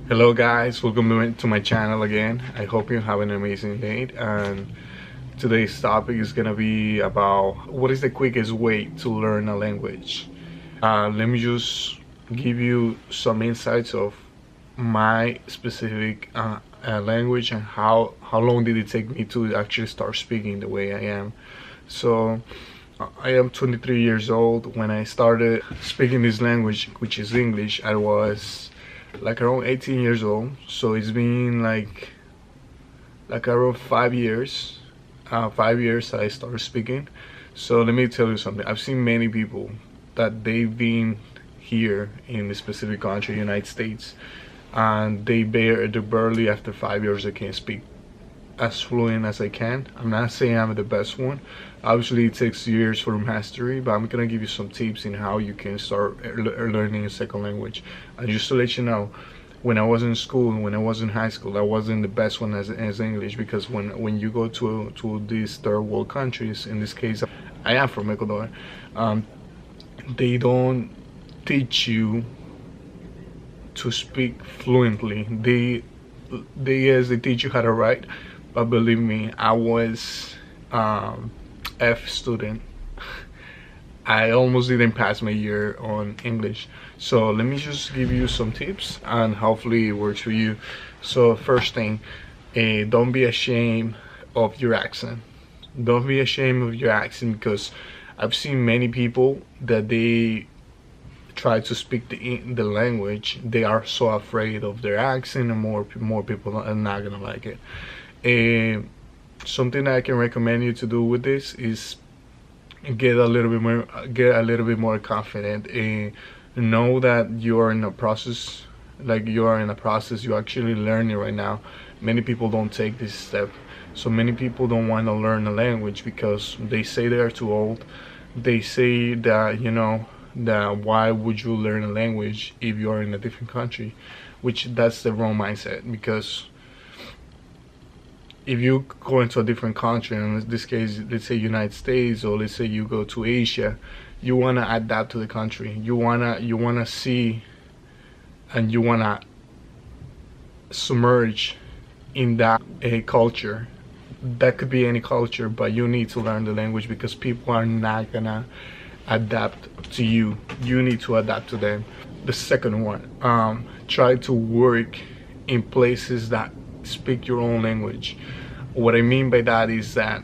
Hello guys, welcome to my channel again. I hope you have an amazing day, and today's topic is gonna be about what is the quickest way to learn a language. Let me just give you some insights of my specific language and how long did it take me to actually start speaking the way I am. So I am 23 years old. When I started speaking this language, which is English, I was like around 18 years old. So it's been like around 5 years. 5 years that I started speaking. So let me tell you something. I've seen many people that they've been here in a specific country, United States, and they barely after 5 years they can speak as fluent as I can. I'm not saying I'm the best one. Obviously, it takes years for mastery, but I'm gonna give you some tips in how you can start learning a second language. And just to let you know, when I was in school, when I was in high school, I wasn't the best one as English, because when you go to these third world countries, in this case, I am from Ecuador, they don't teach you to speak fluently. They teach you how to write, but believe me, I was F student. I almost didn't pass my year on English. So let me just give you some tips and hopefully it works for you. So first thing, don't be ashamed of your accent. Don't be ashamed of your accent, because I've seen many people that they try to speak the language, they are so afraid of their accent, and more people are not gonna like it. Something that I can recommend you to do with this is get a little bit more confident, and know that you are in a process. Like, you are in a process, you're actually learning right now. Many people don't take this step. So many people don't want to learn a language because they say they are too old. They say that, that why would you learn a language if you are in a different country, which that's the wrong mindset. Because if you go into a different country, and in this case, let's say United States, or let's say you go to Asia, you wanna adapt to the country. You wanna see, and you wanna submerge in that culture. That could be any culture, but you need to learn the language, because people are not gonna adapt to you. You need to adapt to them. The second one, try to work in places that speak your own language. What I mean by that is that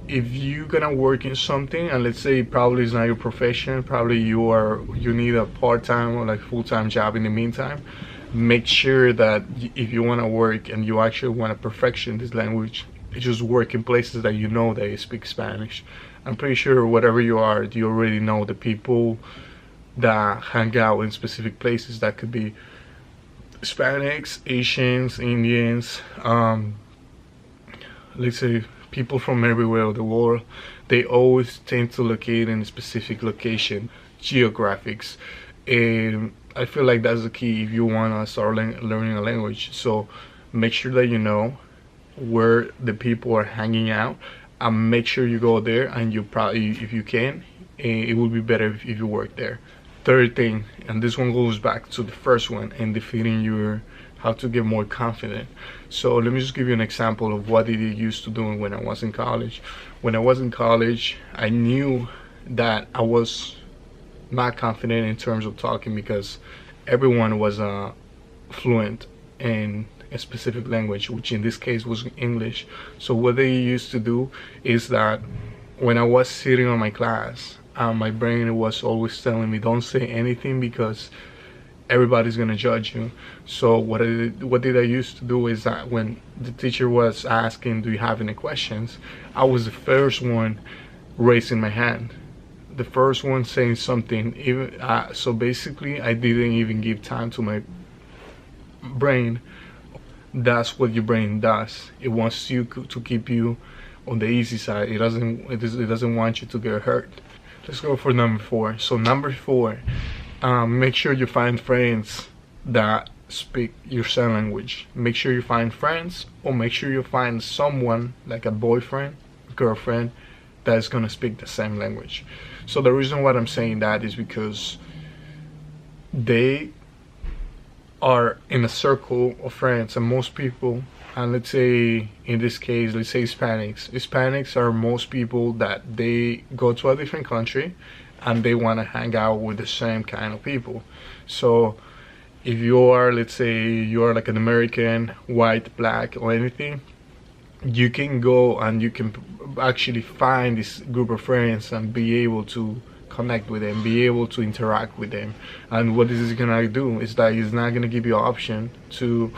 if you're gonna work in something, and let's say probably it's not your profession, probably you need a part-time or like full-time job in the meantime, make sure that if you want to work and you actually want to perfection this language, you just work in places that you know they speak Spanish. I'm pretty sure whatever you are, you already know the people that hang out in specific places. That could be Hispanics, Asians, Indians, let's say people from everywhere of the world. They always tend to locate in a specific location, geographics, and I feel like that's the key if you want to start learning a language. So make sure that you know where the people are hanging out, and make sure you go there, and you probably, if you can, it would be better if you work there. Third thing, and this one goes back to the first one, and defeating your how to get more confident. So let me just give you an example of what I used to do when I was in college. When I was in college, I knew that I was not confident in terms of talking, because everyone was fluent in a specific language, which in this case was English. So what they used to do is that when I was sitting on my class, my brain was always telling me, don't say anything because everybody's gonna judge you. So what did I used to do is that when the teacher was asking, do you have any questions, I was the first one raising my hand, the first one saying something. Even so basically I didn't even give time to my brain. That's what your brain does. It wants you to keep you on the easy side. It doesn't want you to get hurt. Let's go for number 4. So number 4, make sure you find friends that speak your sign language. Make sure you find friends, or make sure you find someone like a boyfriend, girlfriend, that is gonna speak the same language. So the reason why I'm saying that is because they are in a circle of friends, and most people, and let's say in this case, let's say Hispanics are most people that they go to a different country and they want to hang out with the same kind of people. So if you are, let's say you are like an American, white, black, or anything, you can go and you can actually find this group of friends and be able to connect with them, be able to interact with them. And what this is gonna do is that it's not gonna give you an option to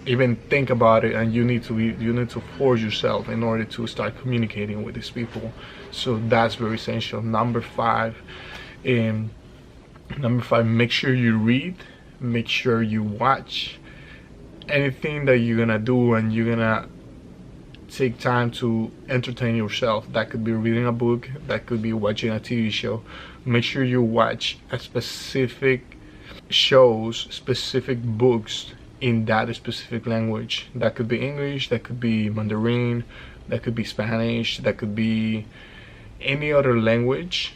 even think about it, and you need to force yourself in order to start communicating with these people. So that's very essential. Number five, make sure you read, make sure you watch. Anything that you're gonna do, and you're gonna take time to entertain yourself. That could be reading a book, that could be watching a TV show. Make sure you watch a specific shows, specific books in that specific language. That could be English, that could be Mandarin, that could be Spanish, that could be any other language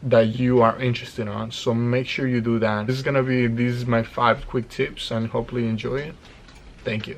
that you are interested on. So make sure you do that. This is my 5 quick tips, and hopefully you enjoy it. Thank you.